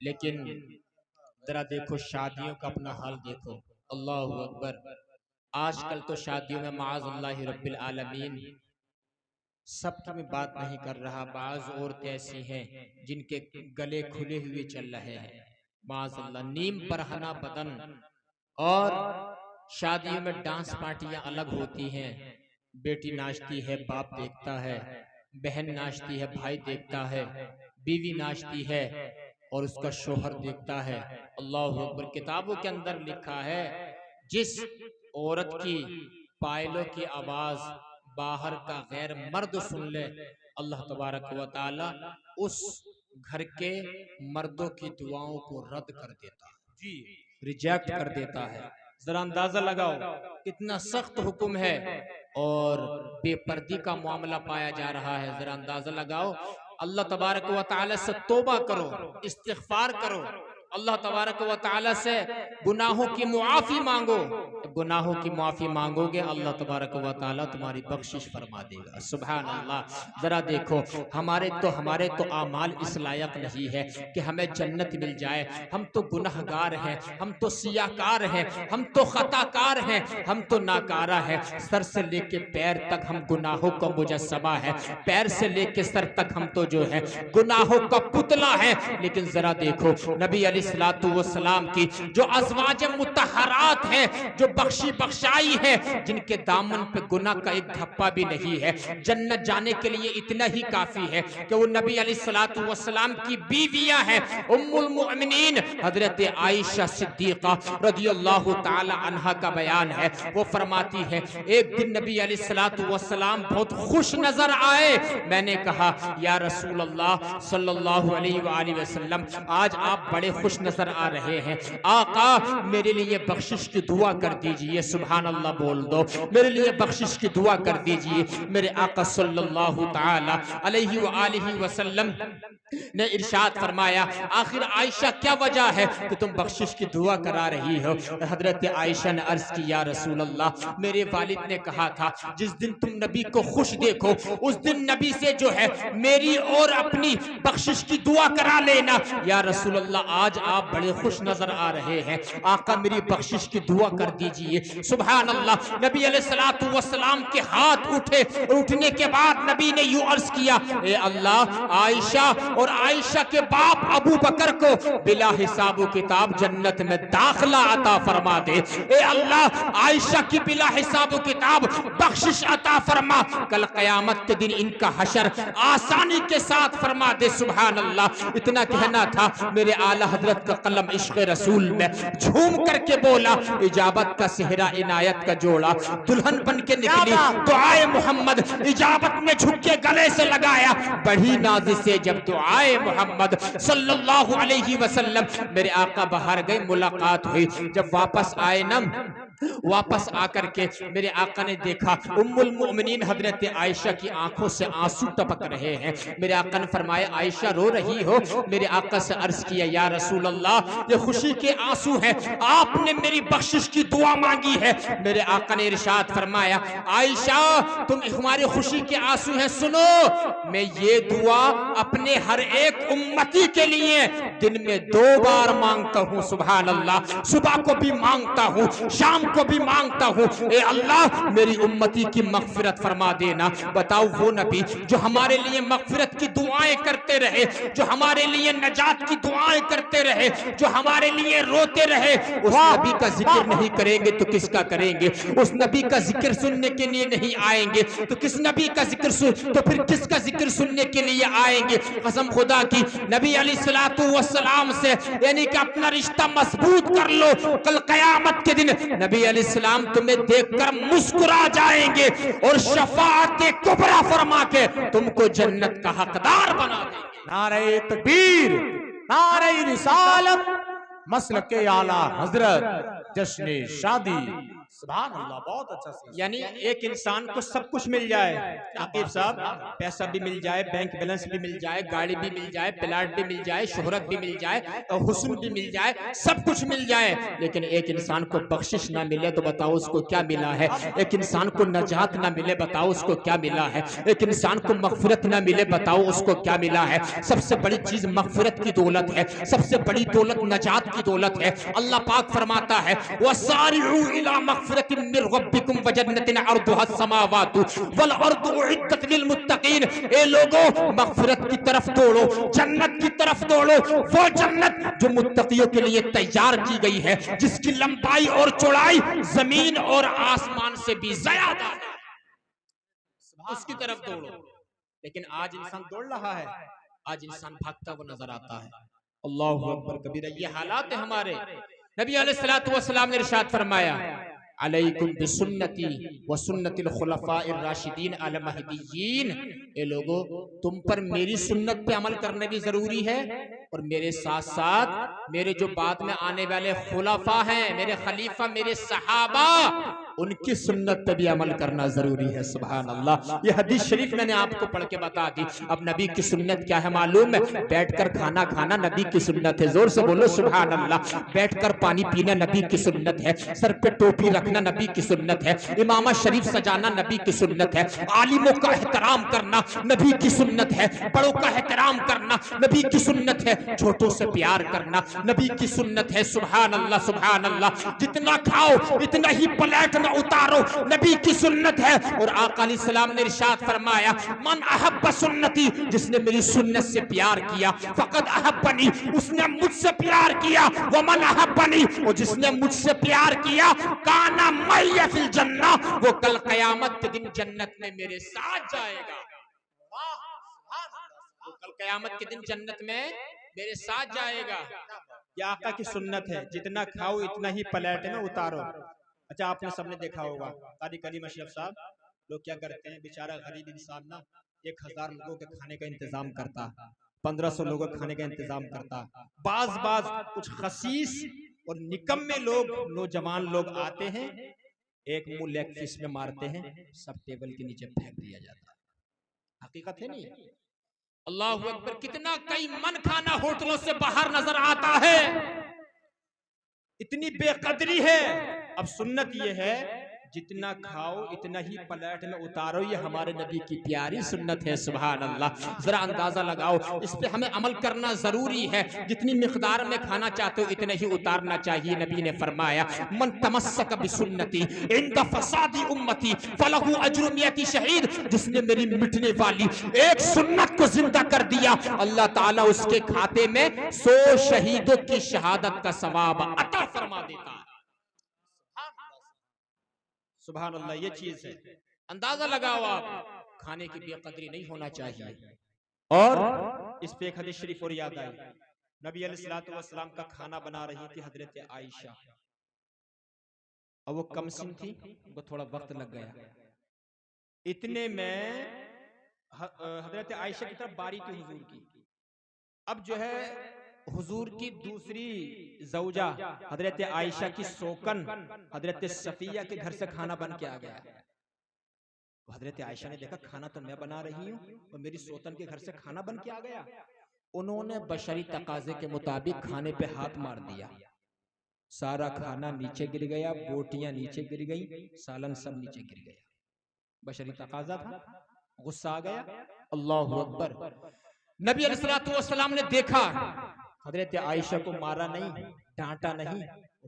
لیکن ذرا دیکھو شادیوں کا اپنا حال دیکھو، اللہ اکبر۔ آج کل تو شادیوں میں معاذ اللہ رب العالمین، سب کی میں بات نہیں کر رہا، بعض عورتیں ایسی ہیں جن کے گلے کھلے ہوئے چل رہے ہیں، معاذ اللہ، نیم برہنہ بدن۔ اور شادیوں میں ڈانس پارٹیاں الگ ہوتی ہیں، بیٹی ناچتی ہے باپ دیکھتا ہے، بہن ناچتی ہے بھائی دیکھتا ہے، بیوی ناچتی ہے اور اس کا شوہر دیکھتا ہے، اللہ اکبر۔ کتابوں کے اندر لکھا ہے جس عورت کی پائلوں کی آواز باہر کا غیر مرد سن لے، اللہ تبارک و تعالی اس گھر کے مردوں کی دعاؤں کو رد کر دیتا ہے، ریجیکٹ کر دیتا ہے۔ ذرا اندازہ لگاؤ کتنا سخت حکم ہے، اور بے پردی کا معاملہ پایا جا رہا ہے۔ ذرا اندازہ لگاؤ، اللہ تبارک و تعالی سے توبہ کرو، استغفار کرو، اللہ تبارک و تعالی سے گناہوں کی معافی مانگو۔ گناہوں کی معافی مانگو گے اللہ تبارک و تعالی تمہاری بخشش فرما دے گا، سبحان اللہ۔ ذرا دیکھو ہمارے تو اعمال اس لائق نہیں ہے کہ ہمیں جنت مل جائے، ہم تو گنہگار ہیں، ہم تو سیاکار ہیں، ہم تو خطا کار ہیں، ہم تو ناکارہ ہیں، سر سے لے کے پیر تک ہم گناہوں کا مجسمہ ہے، پیر سے لے کے سر تک ہم تو جو ہے گناہوں کا پتلا ہے۔ لیکن ذرا دیکھو نبی علیہ السلام کی جو ازواج مطہرات ہیں، جو بخشی بخشائی ہے، جن کے دامن پہ گناہ کا ایک دھپا بھی نہیں ہے، جنت جانے کے لیے اتنا ہی کافی ہے کہ وہ نبی علیہ السلام کی بیویاں ہیں۔ ام المؤمنین حضرت عائشہ صدیقہ رضی اللہ تعالی عنہا کا بیان ہے، وہ فرماتی ہے ایک دن نبی علیہ السلام بہت خوش نظر آئے، میں نے کہا یا رسول اللہ صلی اللہ علیہ وآلہ وسلم آج آپ بڑے خوش نظر آ رہے ہیں، آقا میرے لیے بخشش کی دعا کر دیجئے، سبحان اللہ بول دو، میرے لیے بخشش کی دعا کر دیجئے۔ میرے آقا صلی اللہ تعالی علیہ وآلہ وسلم نے ارشاد فرمایا آخر عائشہ کیا وجہ ہے کہ تم بخشش کی دعا کرا رہی ہو؟ حضرت عائشہ نے عرض کی یا رسول اللہ میرے والد نے کہا تھا جس دن تم نبی کو خوش دیکھو اس دن نبی سے جو ہے میری اور اپنی بخشش کی دعا کرا لینا۔ یا رسول اللہ آج آپ بڑے خوش نظر آ رہے ہیں، آقا میری بخشش کی دعا کر دیجئے۔ سبحان اللہ، نبی علیہ السلام کے ہاتھ اٹھے، اٹھنے کے بعد نبی نے یوں عرض کیا اے اللہ عائشہ اور عائشہ کے باپ ابو بکر کو بلا حساب و کتاب جنت میں داخلہ عطا فرما دے، اے اللہ عائشہ کی بلا حساب و کتاب بخشش عطا فرما، کل قیامت کے دن ان کا حشر آسانی کے ساتھ فرما دے، سبحان اللہ۔ اتنا کہنا تھا میرے اعلیٰ حضرت کا قلم عشق رسول میں جھوم کر کے بولا اجابت کا صحرا عنایت کا جوڑا، دلہن بن کے نکلی دعائے محمد، اجابت میں جھک کے گلے سے لگایا، بڑھی ناز سے جب دعائے محمد صلی اللہ علیہ وسلم، میرے آقا باہر گئے، ملاقات ہوئی، جب واپس آئے نا، واپس آ کر کے میرے آقا نے دیکھا ام المؤمنین حضرت عائشہ کی آنکھوں سے آنسو ٹپک رہے ہیں۔ میرے آقا نے فرمایا عائشہ رو رہی ہو؟ میرے آقا سے عرض کیا یا رسول اللہ یہ خوشی کے آنسو ہیں، آپ نے میری بخشش کی دعا مانگی ہے۔ میرے آقا نے ارشاد فرمایا عائشہ تم ہماری خوشی کے آنسو ہیں، سنو میں یہ دعا اپنے ہر ایک امتی کے لیے دن میں 2 بار مانگتا ہوں، سبحان اللہ، صبح کو بھی مانگتا ہوں، شام کو بھی مانگتا ہوں، اے اللہ میری امتی کی مغفرت فرما دینا۔ بتاؤ وہ نبی جو ہمارے لیے مغفرت کی دعائیں کرتے رہے، جو ہمارے لیے نجات کی دعائیں کرتے رہے، جو ہمارے لیے روتے رہے، اس نبی کا ذکر نہیں کریں گے تو کس کا کریں گے؟ اس نبی کا ذکر سننے کے لیے نہیں آئیں گے تو کس نبی کا ذکر تو پھر کس کا ذکر سننے کے لیے آئیں گے؟ قسم خدا کی نبی علیہ السلام سے یعنی کہ اپنا رشتہ مضبوط کر لو، کل قیامت کے دن نبی علیہ السلام تمہیں دیکھ کر مسکرا جائیں گے اور شفاعت کبریٰ فرما کے تم کو جنت کا حقدار بنا دیں گے۔ نعرہ تکبیر، نعرہ رسالت، مسلک اعلیٰ حضرت، جشن شادی۔ سبحان اللہ، بہت اچھا سیکھ۔ یعنی ایک انسان کو سب کچھ مل جائے، عقیب صاحب، پیسہ بھی مل جائے، بینک بیلنس بھی مل جائے، گاڑی بھی مل جائے، پلاٹ بھی مل جائے، شہرت بھی مل جائے، اور حسن بھی مل جائے، سب کچھ مل جائے، لیکن ایک انسان کو بخشش نہ ملے تو بتاؤ اس کو کیا ملا ہے؟ ایک انسان کو نجات نہ ملے بتاؤ اس کو کیا ملا ہے؟ ایک انسان کو مغفرت نہ ملے بتاؤ اس کو کیا ملا ہے؟ سب سے بڑی چیز مغفرت کی دولت ہے، سب سے بڑی دولت نجات کی دولت ہے۔ اللہ پاک فرماتا ہے وَسَارِعُوا إِلَى مَغْفِرَةٍ مِّن رَبِّكُمْ وَجَنَّةٍ عَرْضُهَا السَّمَاوَاتُ وَالْأَرْضُ أُعِدَّتْ لِلْمُتَّقِينَ۔ اے لوگوں مغفرت کی طرف دوڑو، جنت کی طرف دوڑو، وہ جنت جو متقیوں کے لیے تیار کی گئی ہے، جس کی لمبائی اور چوڑائی زمین اور آسمان سے بھی زیادہ ہے، اس کی طرف دوڑو۔ لیکن آج انسان دوڑ رہا ہے، آج انسان بھاگتا ہوا نظر آتا ہے۔ اللہ اکبر کبیرہ، یہ حالات ہیں ہمارے۔ نبی علیہ السلام نے ارشاد فرمایا علیکم بسنتی وسنت الخلفاء الراشدین المہدیین۔ اے لوگو تم پر میری سنت پہ عمل کرنا بھی ضروری ہے، اور میرے ساتھ ساتھ میرے جو بعد میں آنے والے خلفاء ہیں، میرے خلیفہ، میرے صحابہ، ان کی سنت پہ بھی عمل کرنا ضروری ہے۔ سبحان اللہ، یہ حدیث شریف میں نے آپ کو پڑھ کے بتا دی۔ اب نبی کی سنت کیا ہے معلوم ہے؟ بیٹھ کر کھانا کھانا نبی کی سنت ہے، زور سے بولو سبحان اللہ۔ بیٹھ کر پانی پینا نبی کی سنت ہے، سر پہ ٹوپی رکھنا نبی کی سنت ہے، امامہ شریف سجانا نبی کی سنت ہے، عالموں کا احترام کرنا نبی کی سنت ہے، بڑوں کا احترام کرنا نبی کی سنت ہے، چھوٹوں سے پیار کرنا نبی کی سنت ہے۔ سبحان اللہ سبحان اللہ، جتنا کھاؤ اتنا ہی پلیٹ نہ اتارو نبی کی سنت ہے۔ اور آقا علیہ السلام نے ارشاد فرمایا من احب سنتی، جس نے میری سنت سے پیار کیا فقد احبنی، اس نے مجھ سے پیار کیا، ومن احبنی، اور جس نے مجھ سے پیار کیا کانا معی فی الجنہ، وہ کل قیامت کے دن جنت میں میرے ساتھ جائے گا۔ وہ کل قیامت کے دن جنت میں میرے ساتھ جائے گا۔ یہ آقا کی سنت ہے، جتنا کھاؤ اتنا ہی پلیٹ میں اتارو۔ اچھا آپ نے سب نے دیکھا ہوگا قاری کریم اشرف صاحب لوگ کیا کرتے ہیں، بیچارہ غریب انسان نا 1000 لوگوں کے کھانے کا انتظام کرتا، 1500 لوگوں کے کھانے کا انتظام کرتا۔ بعض کچھ خسیس اور نکمے لوگ، نوجوان لوگ آتے ہیں، ایک منہ لیگ پیس میں مارتے ہیں، سب ٹیبل کے نیچے پھینک دیا جاتا ہے۔ حقیقت ہے نہیں؟ اللہ اکبر، کتنا کئی من کھانا ہوٹلوں سے باہر نظر آتا ہے، اتنی بے قدری ہے۔ اب سنت یہ ہے جتنا کھاؤ اتنا ہی پلیٹ میں اتارو، یہ ہمارے نبی کی پیاری سنت ہے۔ سبحان اللہ، ذرا اندازہ لگاؤ، اس پہ ہمیں عمل کرنا ضروری ہے۔ جتنی مقدار میں کھانا چاہتے ہو اتنا ہی اتارنا چاہیے۔ نبی نے فرمایا من تمسک بسنتی عند فساد امتی فلہ اجر 100 شہید، جس نے میری مٹنے والی ایک سنت کو زندہ کر دیا، اللہ تعالیٰ اس کے کھاتے میں 100 شہیدوں کی شہادت کا ثواب عطا فرما دیتا ہے۔ سبحان اللہ، یہ چیز ہے، اندازہ لگاؤ آپ، کھانے کی بے قدری نہیں ہونا چاہیے۔ اور اس پہ ایک حدیث شریف اور یاد آئی، نبی علیہ السلام کا کھانا بنا رہی تھی حضرت عائشہ، اور وہ کم سن تھی، وہ تھوڑا وقت لگ گیا، اتنے میں حضرت عائشہ کی طرف باری تھی حضور کی۔ اب جو ہے حضور کی دوسری زوجہ حضرت عائشہ کی سوکن حضرت صفیہ کے گھر سے کھانا بن کے آ گیا۔ حضرت عائشہ نے دیکھا کھانا تو میں بنا رہی ہوں اور میری سوتن کے گھر سے کھانا بن کے آ گیا۔ انہوں نے بشری تقاضے کے مطابق کھانے پہ ہاتھ مار دیا، سارا کھانا نیچے گر گیا، بوٹیاں نیچے گر گئی، سالن سب نیچے گر گیا۔ بشری تقاضا تھا، غصہ آ گیا۔ اللہ اکبر، نبی علیہ السلام نے دیکھا حضرت عائشہ کو مارا نہیں، ڈانٹا نہیں،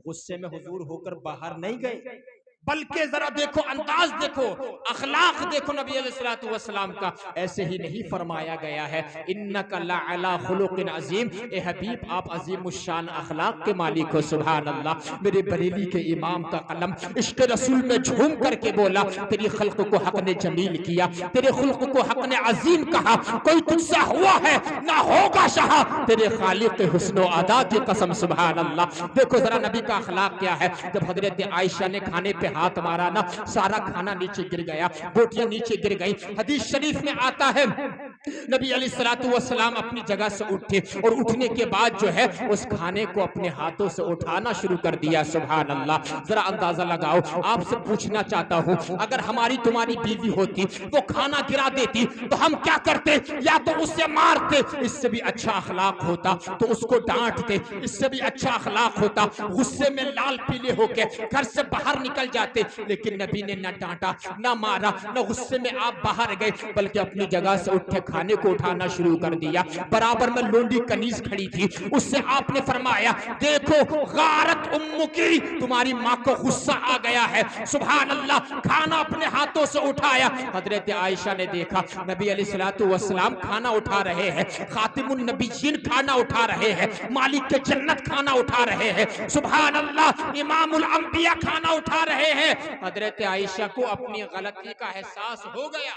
غصے میں حضور ہو کر باہر نہیں گئے، بلکہ ذرا دیکھو انداز دیکھو، اخلاق دیکھو نبی علیہ السلام کا، ایسے ہی نہیں فرمایا گیا ہے انک لعلی خلق عظیم، اے حبیب آپ عظیم الشان اخلاق کے مالک ہو۔ سبحان اللہ، میرے بریلی کے امام کا قلم عشق رسول میں جھوم کر کے بولا تیری خلق کو حق نے جمیل کیا، تیرے خلق کو حق نے عظیم کہا، کوئی تجھ سا ہوا ہے نہ ہوگا شہا، تیرے خالق حسن و ادا کی قسم۔ سبحان اللہ، دیکھو ذرا نبی کا اخلاق کیا ہے۔ جب حضرت عائشہ نے کھانے پہ ہاتھ مارا نا سارا کھانا نیچے گر گیا، بوٹیاں نیچے گر گئی۔ حدیث شریف میں آتا ہے نبی علیہ الصلوۃ والسلام اپنی جگہ سے اٹھے اور اٹھنے کے بعد جو ہے اس کھانے کو اپنے ہاتھوں سے اٹھانا شروع کر دیا۔ سبحان اللہ، ذرا اندازہ لگاؤ۔ آپ سے پوچھنا چاہتا ہوں اگر ہماری تمہاری بیوی ہوتی وہ کھانا گرا دیتی تو ہم کیا کرتے؟ یا تو اس سے مارتے، اس سے بھی اچھا اخلاق ہوتا تو اس کو ڈانٹتے، اس سے بھی اچھا اخلاق ہوتا غصے میں لال پیلے ہو کے گھر سے باہر نکل جاتے، لیکن نبی نے نہ ڈانٹا نہ مارا نہ غصے میں آپ باہر گئے، بلکہ اپنی جگہ سے اٹھے کھانے کو اٹھانا شروع کر دیا۔ برابر میں لونڈی کنیز کھڑی تھی، اس سے آپ نے فرمایا دیکھو غارت امکی، تمہاری ماں کو غصہ آ گیا ہے۔ سبحان اللہ، کھانا اپنے ہاتھوں سے اٹھایا۔ حضرت عائشہ نے دیکھا نبی علیہ الصلوۃ والسلام کھانا اٹھا رہے ہیں، خاتم النبیین کھانا اٹھا رہے ہیں، مالک کے جنت کھانا اٹھا رہے ہیں، سبحان اللہ امام الانبیاء کھانا اٹھا رہے ہیں۔ حضرت عائشہ کو اپنی غلطی کا احساس ہو گیا،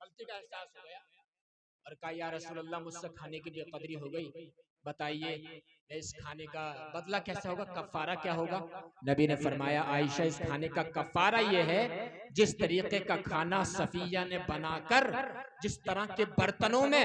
غلطی کا احساس ہو گیا اور کہا یا رسول اللہ مجھ سے کھانے کی بے قدری ہو گئی، بتائیے اس کھانے کا بدلہ کیسا ہوگا، کفارہ کیا ہوگا؟ نبی نے فرمایا عائشہ اس کھانے کا کفارہ یہ ہے جس طریقے کا کھانا صفیہ نے بنا کر جس طرح کے برتنوں میں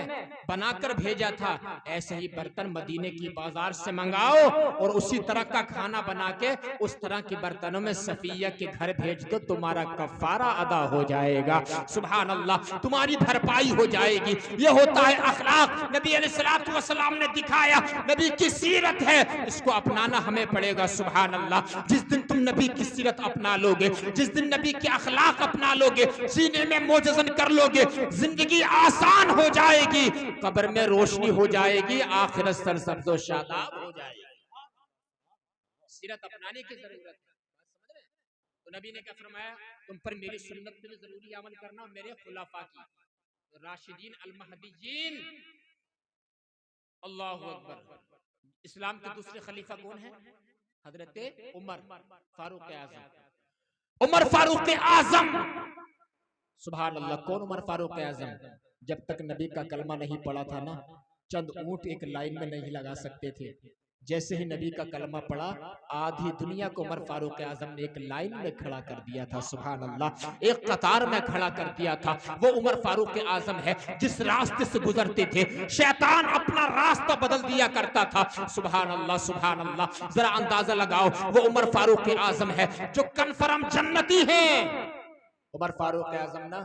بنا کر بھیجا تھا، ایسے ہی برتن مدینے کی بازار سے منگاؤ اور اسی طرح کا کھانا بنا کے اس طرح کے برتنوں میں صفیہ کے گھر بھیج دو، تمہارا کفارہ ادا ہو جائے گا۔ سبحان اللہ، تمہاری بھرپائی ہو جائے گی۔ یہ ہوتا ہے اخلاق، نبی علیہ الصلوۃ والسلام نے دکھایا، نبی کی سیرت ہے، اس کو اپنانا ہمیں پڑے گا۔ سبحان اللہ، جس دن تم نبی کی سیرت اپنا لوگے، جس دن نبی کے اخلاق اپنا لوگے، سینے میں موجزن کر لوگے، زندگی آسان ہو جائے گی، قبر میں روشنی ہو جائے گی، آخرت سرسبز و شاداب ہو جائے گی۔ سیرت اپنانے کی ضرورت ہے۔ تو نبی نے کیا فرمایا؟ تم پر میری سنت پہ ضروری عمل کرنا اور میرے خلفاء کی راشدین المہدیین۔ اللہ اکبر۔ اسلام کے دوسرے خلیفہ کون ہیں؟ حضرت عمر فاروق اعظم۔ عمر فاروق اعظم، سبحان اللہ، کون عمر فاروق اعظم؟ جب تک نبی کا کلمہ نہیں پڑا تھا نا، چند اونٹ ایک لائن میں نہیں لگا سکتے تھے، جیسے ہی نبی کا کلمہ پڑا آدھی دنیا کو عمر فاروق اعظم نے ایک لائن میں کھڑا کر دیا تھا۔ سبحان اللہ، ایک قطار میں کھڑا کر دیا تھا۔ وہ عمر فاروق اعظم ہے جس راستے سے گزرتے تھے شیطان اپنا راستہ بدل دیا کرتا تھا۔ سبحان اللہ سبحان اللہ، ذرا اندازہ لگاؤ، وہ عمر فاروق اعظم ہے جو کنفرم جنتی ہیں۔ عمر فاروق اعظم نا،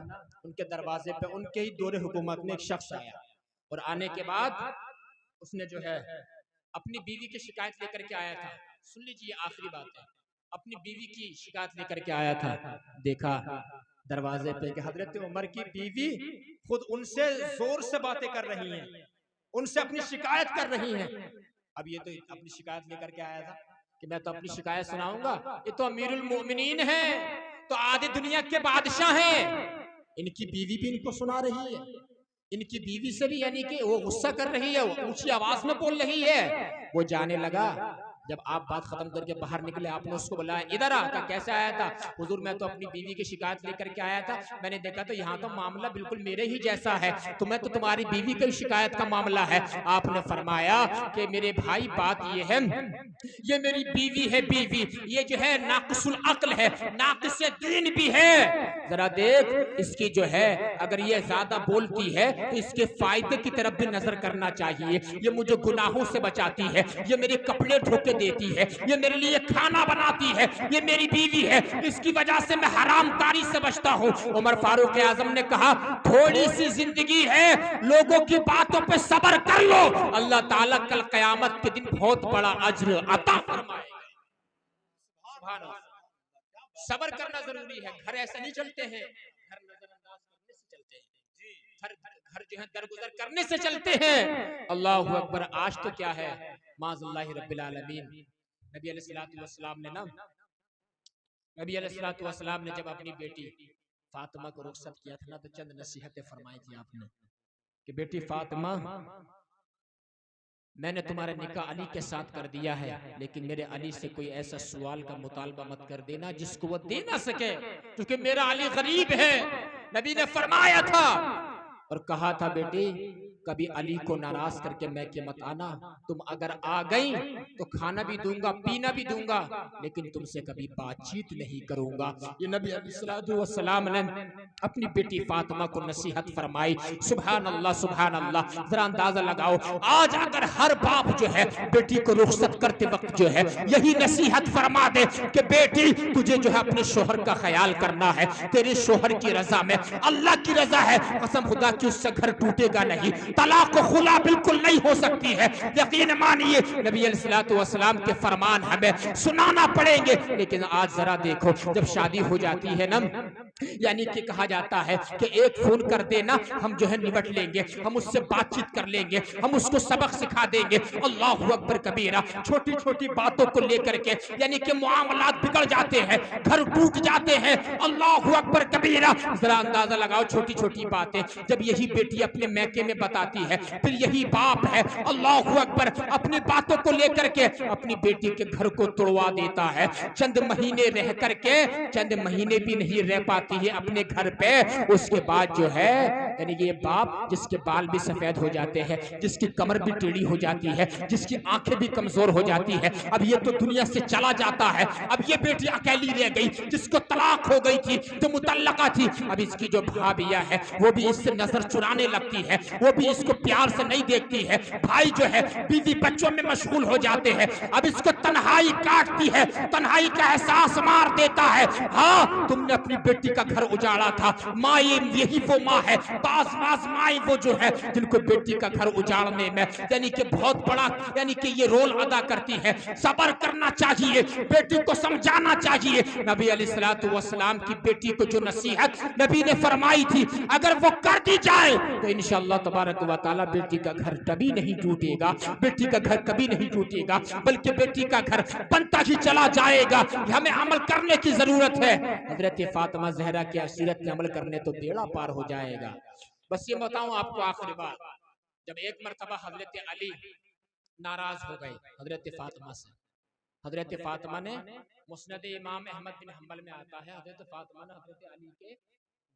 ان کے دروازے پہ ان کے ہی دور حکومت میں ایک شخص آیا اور آنے کے بعد اس نے جو ہے اپنی بیوی کی شکایت لے کر کے آیا تھا۔ سن لیجیے آخری بات ہے، اپنی بیوی کی شکایت لے کر کے آیا تھا۔ دیکھا دروازے پہ کہ حضرت عمر کی بیوی خود ان سے زور سے باتیں کر رہی ہیں، ان سے اپنی شکایت کر رہی ہیں۔ اب یہ تو اپنی شکایت لے کر کے آیا تھا کہ میں تو اپنی شکایت سناؤں گا، یہ تو امیر المؤمنین ہیں، تو آدھی دنیا کے بادشاہ ہیں، ان کی بیوی بھی ان کو سنا رہی ہے، ان کی بیوی سے بھی یعنی کہ وہ غصہ کر رہی ہے، وہ اونچی آواز میں بول رہی ہے۔ وہ جانے لگا، جب آپ بات ختم کر کے باہر نکلے آپ نے اس کو بلایا، ادھر آ، کہا کیسے آیا تھا؟ حضور میں تو اپنی بیوی کی شکایت لے کر کے آیا تھا، میں نے دیکھا تو یہاں تو معاملہ بالکل میرے ہی جیسا ہے، تو میں تو تمہاری بیوی کی شکایت کا معاملہ ہے۔ آپ نے فرمایا کہ میرے بھائی بات یہ ہے، یہ میری بیوی ہے، بیوی یہ جو ہے ناقص العقل ہے، ناقص دین بھی ہے، ذرا دیکھ اس کی جو ہے اگر یہ زیادہ بولتی ہے تو اس کے فائدے کی طرف بھی نظر کرنا چاہیے، یہ مجھے گناہوں سے بچاتی ہے، یہ میرے کپڑے دھوکے دیتی ہے، یہ میرے لیے کھانا بناتی ہے، یہ میری بیوی ہے، اس کی وجہ سے میں حرام کاری سے بچتا ہوں۔ عمر فاروق اعظم نے کہا تھوڑی سی زندگی ہے، لوگوں کی باتوں پہ صبر کر لو، اللہ تعالیٰ کل قیامت کے دن بہت بڑا اجر عطا فرمائے گا۔ سبحان اللہ، صبر کرنا ضروری ہے، گھر ایسے نہیں چلتے ہیں، گھر نظر انداز کرنے سے چلتے ہیں، گھر جو ہے درگزر کرنے سے چلتے ہیں۔ اللہ اکبر، آج تو کیا ہے معاذ اللہ رب العالمین، نبی علیہ الصلوۃ والسلام نے نا، نبی علیہ الصلوۃ والسلام نے جب اپنی بیٹی فاطمہ کو رخصت کیا تھا نا تو چند نصیحتیں فرمائی تھی آپ نے کہ بیٹی فاطمہ میں نے تمہارا نکاح علی کے ساتھ کر دیا ہے، لیکن میرے علی سے کوئی ایسا سوال کا مطالبہ مت کر دینا جس کو وہ دے نہ سکے، کیونکہ میرا علی غریب ہے۔ نبی نے فرمایا تھا اور کہا تھا بیٹی کبھی علی کو ناراض کر کے میں کہ مت آنا، تم اگر آ گئی تو کھانا بھی دوں گا پینا بھی دوں گا، لیکن تم سے کبھی بات چیت نہیں کروں گا۔ یہ نبی علیہ السلام نے اپنی بیٹی فاطمہ کو نصیحت فرمائی۔ سبحان اللہ سبحان اللہ، ذرا اندازہ لگاؤ آج اگر ہر باپ جو ہے بیٹی کو رخصت کرتے وقت جو ہے یہی نصیحت فرما دے کہ بیٹی تجھے جو ہے اپنے شوہر کا خیال کرنا ہے، تیرے شوہر کی رضا میں اللہ کی رضا ہے، قسم خدا کی اس سے گھر ٹوٹے گا نہیں، طلاق و خلا بالکل نہیں ہو سکتی ہے۔ یقین مانیے نبی علیہ السلام کے فرمان ہمیں سنانا پڑیں گے، لیکن آج ذرا دیکھو جب شادی ہو جاتی ہے نا، یعنی کہ کہا جاتا ہے کہ ایک فون کر دینا ہم جو ہے نمٹ لیں گے، ہم اس سے بات چیت کر لیں گے، ہم اس کو سبق سکھا دیں گے۔ اللہ اکبر کبیرہ، چھوٹی چھوٹی باتوں کو لے کر کے یعنی کہ معاملات بگڑ جاتے ہیں، گھر ٹوٹ جاتے ہیں۔ اللہ اکبر کبیرہ، ذرا اندازہ لگاؤ چھوٹی چھوٹی باتیں جب یہی بیٹی اپنے میکے میں بتاتی ہے، پھر یہی باپ ہے اللہ اکبر اپنی باتوں کو لے کر کے اپنی بیٹی کے گھر کو توڑوا دیتا ہے۔ چند مہینے رہ کر کے، چند مہینے بھی نہیں رہ پاتی ہے اپنے گھر پہ، اس کے بعد جو ہے یعنی یہ باپ جس کے بال بھی سفید ہو جاتے ہیں، جس کی کمر بھی ٹیڑھی ہو جاتی ہے، جس کی آنکھیں بھی کمزور ہو جاتی ہے، اب یہ تو دنیا سے چلا جاتا ہے، اب یہ بیٹی اکیلی رہ گئی جس کو طلاق ہو گئی تھی، جو مطلقہ تھی، اب اس کی جو بھابیاں ہے وہ بھی اس سے نظر چرانے لگتی ہے، وہ بھی اس کو پیار سے نہیں دیکھتی ہے، بھائی جو ہے بیوی بچوں میں مشغول ہو جاتے ہیں، اب اس کو تنہائی کاٹتی ہے، تنہائی کا احساس مار دیتا ہے۔ ہاں تم نے اپنی بیٹی کا گھر اجاڑا تھا، ماں یہی وہ ماں ہے، بعض مائیں وہ جو ہے جن کو بیٹی کا گھر اجاڑنے میں یعنی کہ بہت بڑا یعنی کہ یہ رول ادا کرتی ہے۔ صبر کرنا چاہیے، بیٹی کو سمجھانا چاہیے۔ نبی علیہ السلام کی بیٹی کو جو نصیحت نبی نے فرمائی تھی اگر وہ کر دی جائے تو انشاءاللہ تبارک و تعالی بیٹی کا گھر کبھی نہیں ٹوٹے گا، بیٹی کا گھر کبھی نہیں ٹوٹے گا، بلکہ بیٹی کا گھر بنتا ہی چلا جائے گا۔ ہمیں عمل کرنے کی ضرورت ہے۔ حضرت فاطمہ زہرا کی سیرت میں عمل کرنے تو بیڑا پار ہو جائے گا۔ بس یہ بتاؤں آپ کو آخری بات، جب ایک مرتبہ حضرت علی ناراض ہو گئے حضرت فاطمہ سے، حضرت فاطمہ نے مسند امام احمد بن حنبل میں آتا ہے حضرت فاطمہ نے حضرت علی کے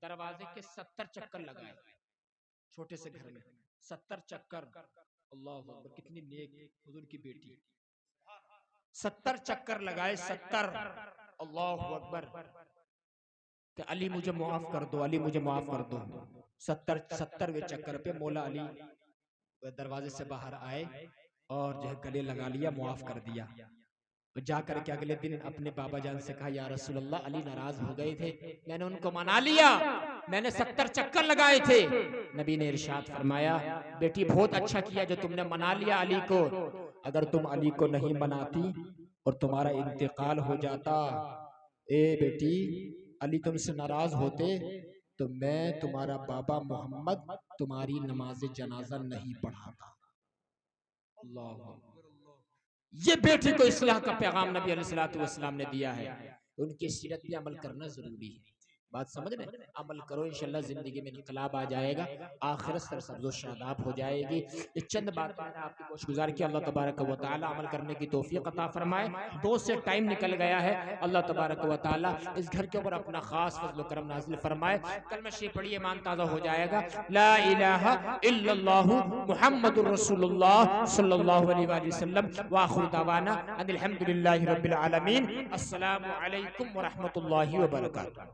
دروازے کے 70 چکر لگائے، چھوٹے سے گھر میں 70 چکر۔ اللہ اکبر، کتنی نیک حضور کی بیٹی، 70 چکر لگائے، 70۔ اللہ اکبر کہ علی مجھے معاف کر دو، علی مجھے معاف کر دو۔ 70ویں چکر پہ مولا علی دروازے سے باہر آئے اور جو ہے گلے لگا لیا، معاف کر دیا۔ جا کر کے اگلے دن اپنے بابا جان سے کہا یا رسول اللہ علی ناراض ہو گئے تھے، میں نے ان کو منا لیا، میں نے 70 چکر لگائے تھے۔ نبی نے ارشاد فرمایا بیٹی بہت اچھا کیا جو تم نے منا لیا علی کو، اگر تم علی کو نہیں مناتی اور تمہارا انتقال ہو جاتا، اے بیٹی علی تم سے ناراض ہوتے تو میں تمہارا بابا محمد تمہاری نماز جنازہ نہیں پڑھاتا۔ اللہ، یہ بیٹی کو اصلاح کا پیغام نبی علیہ السلام نے دیا ہے، ان کی سیرت پہ عمل کرنا ضروری ہے۔ بات سمجھ میں عمل کرو، انشاءاللہ زندگی میں انقلاب آ جائے گا، آخرت سرسبز و شاداب ہو جائے گی۔ یہ چند بات میں نے آپ کی کوشش گزار کی، اللہ تبارک و تعالی عمل کرنے کی توفیق عطا فرمائے۔ دو سے ٹائم نکل گیا ہے، اللہ تبارک و تعالی اس گھر کے اوپر اپنا خاص فضل و کرم نازل فرمائے۔ کلمہ شریف پڑھیے، ایمان تازہ ہو جائے گا۔ لا الہ الا اللہ محمد الرسول اللہ صلی اللہ علیہ وآلہ وسلم، وآخر دعوانا ان الحمدللہ رب العالمین۔ السلام علیکم ورحمۃ اللہ وبرکاتہ۔